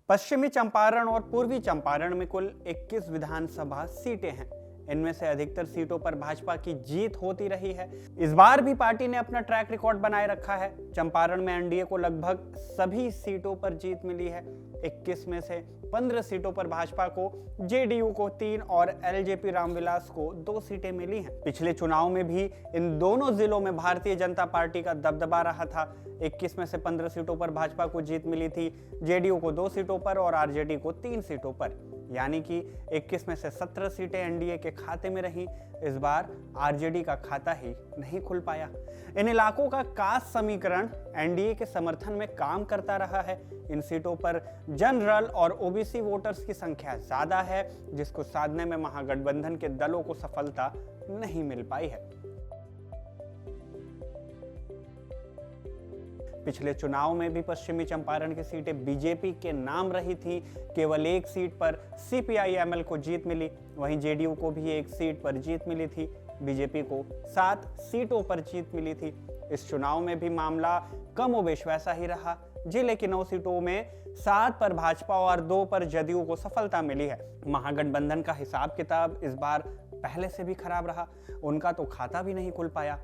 पश्चिमी चंपारण और पूर्वी चंपारण में कुल 21 विधानसभा सीटें हैं। इनमें से अधिकतर सीटों पर भाजपा की जीत होती रही है। इस बार भी पार्टी ने अपना ट्रैक रिकॉर्ड बनाए रखा है। चंपारण में एनडीए को लगभग सभी सीटों पर जीत मिली है। 21 में से 15 सीटों पर भाजपा को, जेडीयू को 3 और एलजेपी रामविलास को 2 सीटें मिली हैं। पिछले चुनाव में भी इन दोनों जिलों में भारतीय जनता पार्टी का दबदबा रहा था। 21 में से 15 सीटों पर भाजपा को जीत मिली थी, जेडीयू को 2 सीटों पर और आरजेडी को 3 सीटों पर, यानी कि 21 में से 17 सीटें एनडीए के खाते में रहीं। इस बार आरजेडी का खाता ही नहीं खुल पाया। इन इलाकों का कास्ट समीकरण एनडीए के समर्थन में काम करता रहा है। इन सीटों पर जनरल और ओबीसी वोटर्स की संख्या ज्यादा है, जिसको साधने में महागठबंधन के दलों को सफलता नहीं मिल पाई है। पिछले चुनाव में भी पश्चिमी चंपारण की सीटें बीजेपी के नाम रही थी। केवल 1 सीट पर सीपीआई-एमएल को जीत मिली। वहीं जेडीयू को भी 1 सीट पर जीत मिली थी। बीजेपी को 7 सीटों पर जीत मिली थी। इस चुनाव में भी मामला कमोबेश वैसा ही रहा। जिले की 9 सीटों में 7 पर भाजपा और 2 पर जदयू को सफलता मिली है। महागठबंधन का हिसाब किताब इस बार पहले से भी खराब रहा। उनका तो खाता भी नहीं खुल पाया।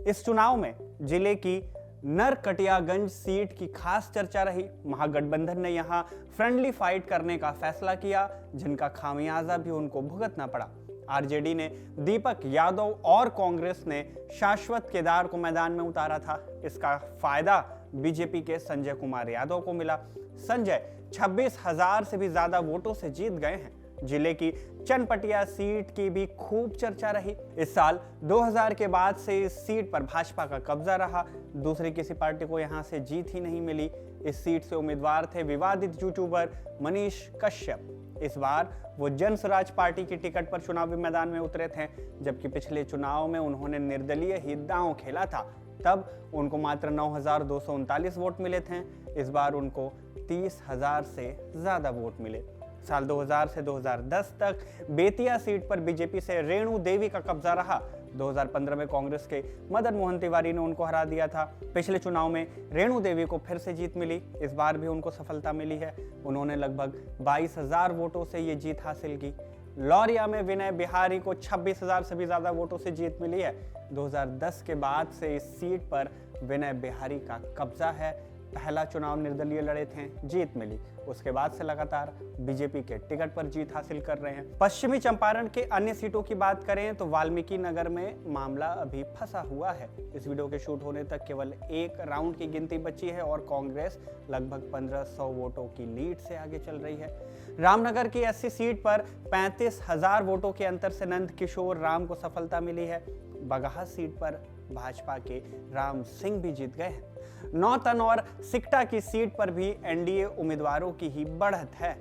इस चुनाव में जिले की नरकटियागंज सीट की खास चर्चा रही। महागठबंधन ने यहां फ्रेंडली फाइट करने का फैसला किया, जिनका खामियाजा भी उनको भुगतना पड़ा। आरजेडी ने दीपक यादव और कांग्रेस ने शाश्वत केदार को मैदान में उतारा था। इसका फायदा बीजेपी के संजय कुमार यादव को मिला। संजय 26,000 से भी ज्यादा वोटों से जीत गए हैं। जिले की चनपटिया सीट की भी खूब चर्चा रही। इस साल 2000 के बाद से इस सीट पर भाजपा का कब्जा रहा। दूसरी किसी पार्टी को यहां से जीत ही नहीं मिली। इस सीट से उम्मीदवार थे विवादित यूट्यूबर मनीष कश्यप। इस बार वो जन स्वराज पार्टी की टिकट पर चुनावी मैदान में उतरे थे, जबकि पिछले चुनाव में उन्होंने निर्दलीय ही दांव खेला था। तब उनको मात्र 9,239 वोट मिले थे। इस बार उनको 30,000 से ज्यादा वोट मिले। साल 2000 से 2010 तक बेतिया सीट पर बीजेपी से रेणु देवी का कब्जा रहा। 2015 में कांग्रेस के मदन मोहन तिवारी ने उनको हरा दिया था। पिछले चुनाव में रेणु देवी को फिर से जीत मिली। इस बार भी उनको सफलता मिली है। उन्होंने लगभग 22,000 वोटों से ये जीत हासिल की। लौरिया में विनय बिहारी को 26,000 से भी ज्यादा वोटों से जीत मिली है। 2010 के बाद से इस सीट पर विनय बिहारी का कब्जा है। पहला चुनाव निर्दलीय लड़े थे, जीत मिली। उसके बाद से लगातार बीजेपी के टिकट पर जीत हासिल कर रहे हैं। पश्चिमी चंपारण के अन्य सीटों की बात करें तो वाल्मीकि नगर में मामला अभी फंसा हुआ है। इस वीडियो के शूट होने तक केवल 1 राउंड की गिनती बची है और कांग्रेस लगभग 1500 वोटों की लीड से आगे चल रही है। रामनगर की 80 सीट पर 35,000 वोटों के अंतर से नंद किशोर राम को सफलता मिली है। बगहा सीट पर भाजपा के राम सिंह भी जीत गए हैं। नौतन और सिकटा की सीट पर भी एनडीए उम्मीदवारों की ही बढ़त है।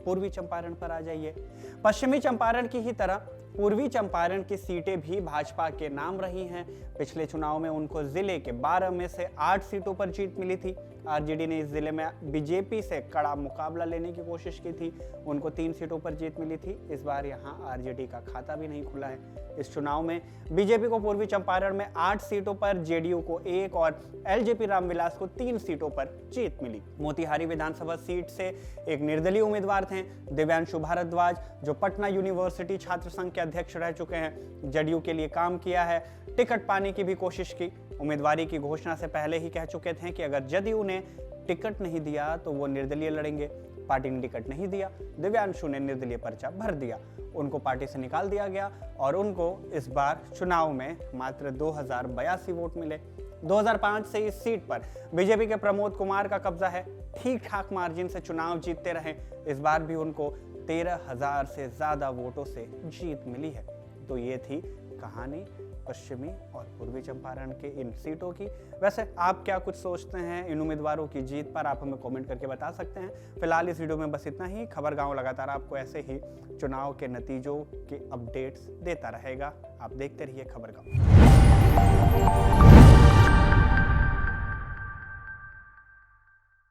पूर्वी चंपारण पर आ जाइए। पश्चिमी चंपारण की ही तरह पूर्वी चंपारण की सीटें भी भाजपा के नाम रही हैं। पिछले चुनाव में उनको जिले के 12 में से 8 सीटों पर जीत मिली थी। आरजेडी ने इस जिले में बीजेपी से कड़ा मुकाबला लेने की कोशिश की थी। उनको 3 सीटों पर जीत मिली थी। इस बार यहां आरजेडी का खाता भी नहीं खुला है। इस चुनाव में बीजेपी को पूर्वी चंपारण में 8 सीटों पर, जेडीयू को 1 और एलजेपी रामविलास को 3 सीटों पर जीत मिली। मोतिहारी विधानसभा सीट से एक निर्दलीय उम्मीदवार थे, दिव्यांशु भारद्वाज, जो पटना यूनिवर्सिटी छात्र संघ के अध्यक्ष रह चुके हैं। जदयू के लिए काम किया है, टिकट पाने की भी कोशिश की। उम्मीदवारी की घोषणा से पहले ही कह चुके थे कि अगर जदयू ने टिकट नहीं दिया तो वो निर्दलीय लड़ेंगे। पार्टी ने टिकट नहीं दिया, दिव्यांशु ने निर्दलीय पर्चा भर दिया। उनको पार्टी से निकाल दिया गया और उनको इस बार चुनाव में मात्र 2082 वोट मिले। 2005 से इस सीट पर बीजेपी के प्रमोद कुमार का कब्जा है। ठीक ठाक मार्जिन से चुनाव जीतते रहे। इस बार भी उनको 13,000 से ज्यादा वोटों से जीत मिली है। तो ये थी कहानी पश्चिमी और पूर्वी चंपारण के इन सीटों की। वैसे आप क्या कुछ सोचते हैं इन उम्मीदवारों की जीत पर? आप हमें कमेंट करके बता सकते हैं। फिलहाल इस वीडियो में बस इतना ही। खबर गांव लगातार आपको ऐसे ही चुनाव के नतीजों के अपडेट्स देता रहेगा। आप देखते रहिए खबर गांव।